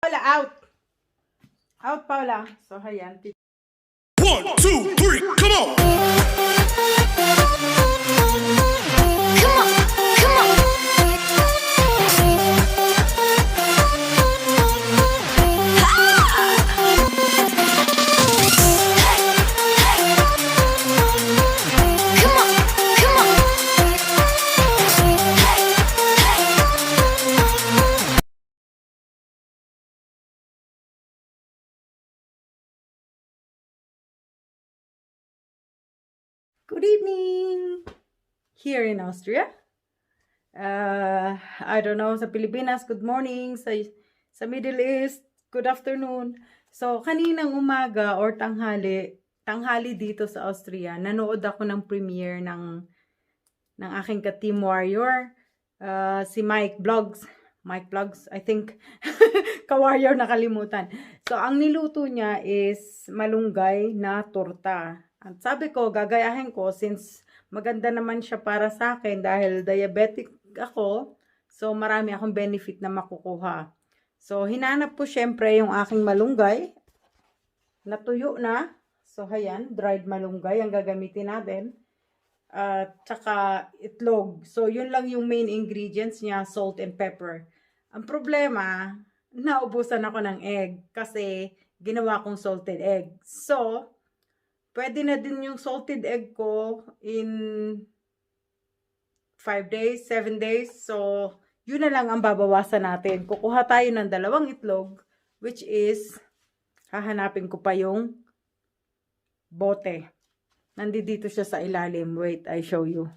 Paula, out! Out, Paula. So, ayan. 1, 2, 3, come on! Good evening! Here in Austria. I don't know, sa Pilipinas, good morning. Sa Middle East, good afternoon. So, kaninang umaga or tanghali dito sa Austria, nanood ako ng premiere ng aking ka-team warrior, si Mike Vlogs. Mike Vlogs, I think, ka-warrior nakalimutan. So, ang niluto niya is malunggay na torta. At sabi ko, gagayahin ko since maganda naman siya para sa akin dahil diabetic ako. So, marami akong benefit na makukuha. So, hinanap ko syempre yung aking malunggay. Natuyo na. So, ayan, dried malunggay ang gagamitin natin. Tsaka itlog. So, yun lang yung main ingredients niya, salt and pepper. Ang problema, naubusan ako ng egg kasi ginawa kong salted egg. So, pwede na din yung salted egg ko in 5 days, 7 days. So, yun na lang ang babawasan natin. Kukuha tayo ng 2 itlog, which is, hahanapin ko pa yung bote. Nandito siya sa ilalim. Wait, I show you.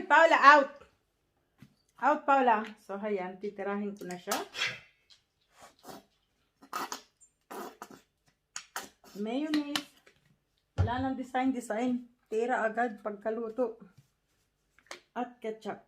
Paula, out! Out, Paula. So, ayan, titirahin ko na siya. Mayonnaise. Wala nang design. Tira agad pagkaluto. At ketchup.